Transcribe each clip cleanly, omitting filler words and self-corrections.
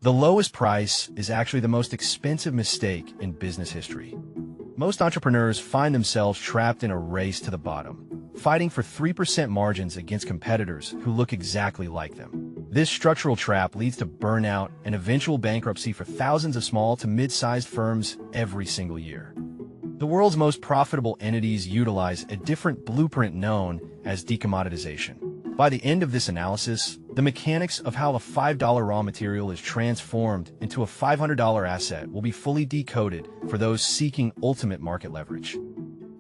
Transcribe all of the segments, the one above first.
The lowest price is actually the most expensive mistake in business history. Most entrepreneurs find themselves trapped in a race to the bottom, fighting for 3% margins against competitors who look exactly like them. This structural trap leads to burnout and eventual bankruptcy for thousands of small to mid-sized firms every single year. The world's most profitable entities utilize a different blueprint known as de-commoditization. By the end of this analysis, the mechanics of how a $5 raw material is transformed into a $500 asset will be fully decoded for those seeking ultimate market leverage.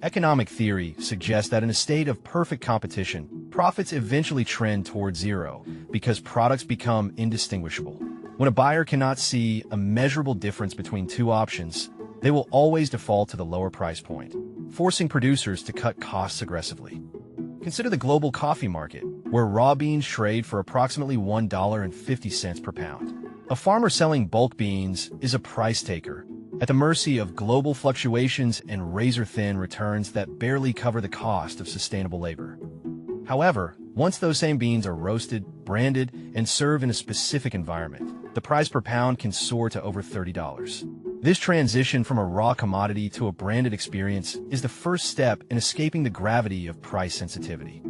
Economic theory suggests that in a state of perfect competition, profits eventually trend toward zero because products become indistinguishable. When a buyer cannot see a measurable difference between two options, they will always default to the lower price point, forcing producers to cut costs aggressively. Consider the global coffee market, where raw beans trade for approximately $1.50 per pound. A farmer selling bulk beans is a price taker, at the mercy of global fluctuations and razor-thin returns that barely cover the cost of sustainable labor. However, once those same beans are roasted, branded, and served in a specific environment, the price per pound can soar to over $30. This transition from a raw commodity to a branded experience is the first step in escaping the gravity of price sensitivity.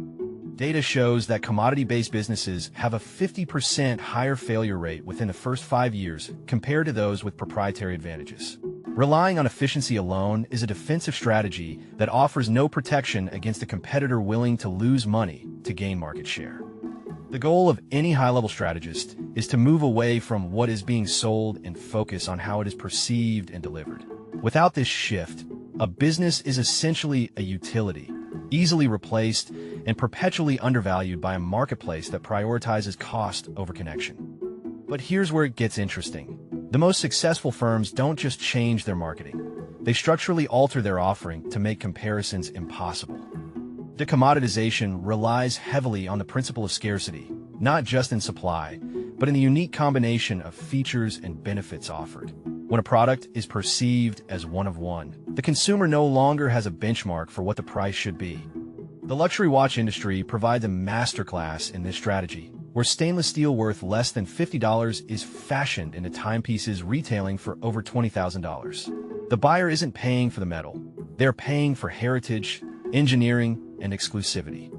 Data shows that commodity-based businesses have a 50% higher failure rate within the first 5 years compared to those with proprietary advantages. Relying on efficiency alone is a defensive strategy that offers no protection against a competitor willing to lose money to gain market share. The goal of any high-level strategist is to move away from what is being sold and focus on how it is perceived and delivered. Without this shift, a business is essentially a utility, easily replaced and perpetually undervalued by a marketplace that prioritizes cost over connection. But here's where it gets interesting. The most successful firms don't just change their marketing. They structurally alter their offering to make comparisons impossible. De-commoditization relies heavily on the principle of scarcity, not just in supply, but in the unique combination of features and benefits offered. When a product is perceived as one of one, the consumer no longer has a benchmark for what the price should be. The luxury watch industry provides a masterclass in this strategy, where stainless steel worth less than $50 is fashioned into timepieces retailing for over $20,000. The buyer isn't paying for the metal. They're paying for heritage, engineering, and exclusivity.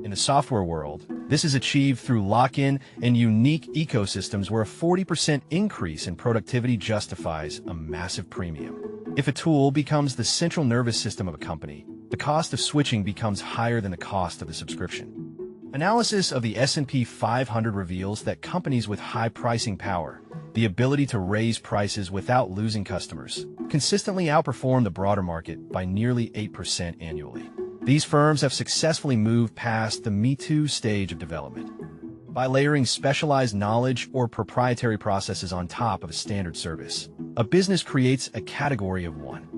In the software world, this is achieved through lock-in and unique ecosystems where a 40% increase in productivity justifies a massive premium. If a tool becomes the central nervous system of a company, the cost of switching becomes higher than the cost of the subscription. Analysis of the S&P 500 reveals that companies with high pricing power, the ability to raise prices without losing customers, consistently outperform the broader market by nearly 8% annually. These firms have successfully moved past the Me Too stage of development. By layering specialized knowledge or proprietary processes on top of a standard service, a business creates a category of one.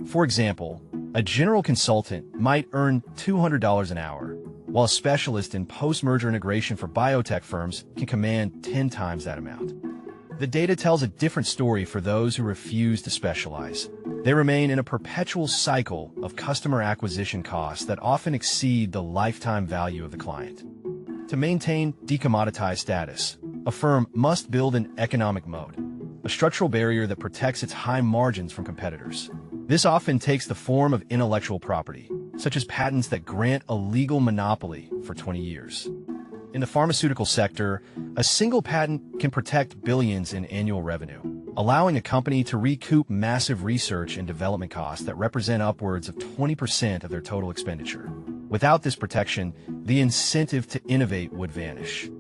For example, a general consultant might earn $200 an hour, while a specialist in post-merger integration for biotech firms can command 10 times that amount. The data tells a different story for those who refuse to specialize. They remain in a perpetual cycle of customer acquisition costs that often exceed the lifetime value of the client. To maintain decommoditized status, a firm must build an economic moat, a structural barrier that protects its high margins from competitors. This often takes the form of intellectual property, such as patents that grant a legal monopoly for 20 years. In the pharmaceutical sector, a single patent can protect billions in annual revenue, allowing a company to recoup massive research and development costs that represent upwards of 20% of their total expenditure. Without this protection, the incentive to innovate would vanish.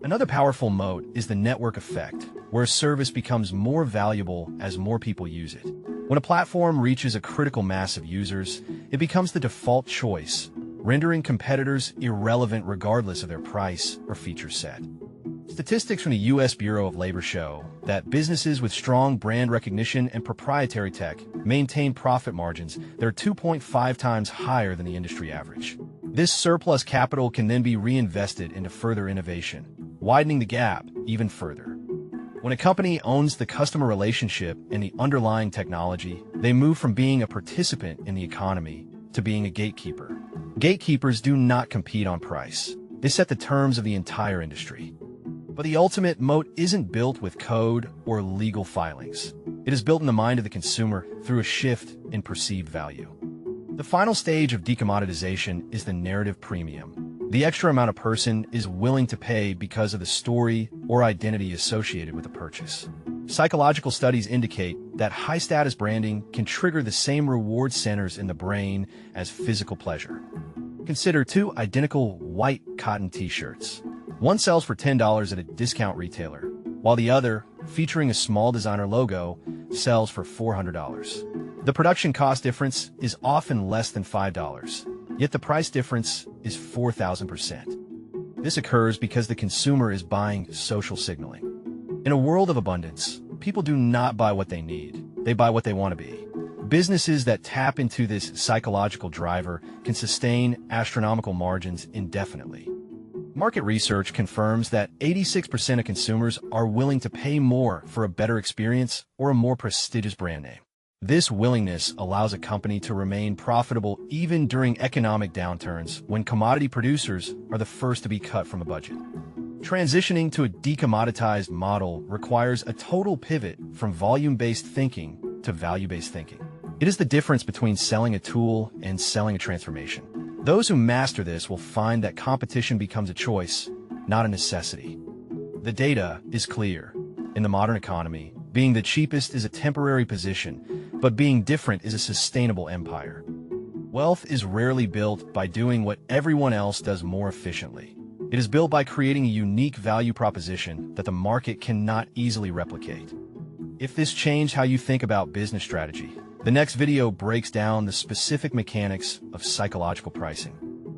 Another powerful moat is the network effect, where a service becomes more valuable as more people use it. When a platform reaches a critical mass of users, it becomes the default choice, rendering competitors irrelevant regardless of their price or feature set. Statistics from the U.S. Bureau of Labor show that businesses with strong brand recognition and proprietary tech maintain profit margins that are 2.5 times higher than the industry average. This surplus capital can then be reinvested into further innovation, widening the gap even further. When a company owns the customer relationship and the underlying technology, they move from being a participant in the economy to being a gatekeeper. Gatekeepers do not compete on price. They set the terms of the entire industry. But the ultimate moat isn't built with code or legal filings. It is built in the mind of the consumer through a shift in perceived value. The final stage of decommoditization is the narrative premium, the extra amount a person is willing to pay because of the story or identity associated with the purchase. Psychological studies indicate that high-status branding can trigger the same reward centers in the brain as physical pleasure. Consider two identical white cotton t-shirts. One sells for $10 at a discount retailer, while the other, featuring a small designer logo, sells for $400. The production cost difference is often less than $5, yet the price difference is 4,000%. This occurs because the consumer is buying social signaling. In a world of abundance, people do not buy what they need, they buy what they want to be. Businesses that tap into this psychological driver can sustain astronomical margins indefinitely. Market research confirms that 86% of consumers are willing to pay more for a better experience or a more prestigious brand name. This willingness allows a company to remain profitable even during economic downturns when commodity producers are the first to be cut from a budget. Transitioning to a decommoditized model requires a total pivot from volume-based thinking to value-based thinking. It is the difference between selling a tool and selling a transformation. Those who master this will find that competition becomes a choice, not a necessity. The data is clear. In the modern economy, being the cheapest is a temporary position, but being different is a sustainable empire. Wealth is rarely built by doing what everyone else does more efficiently. It is built by creating a unique value proposition that the market cannot easily replicate. If this changed how you think about business strategy, the next video breaks down the specific mechanics of psychological pricing.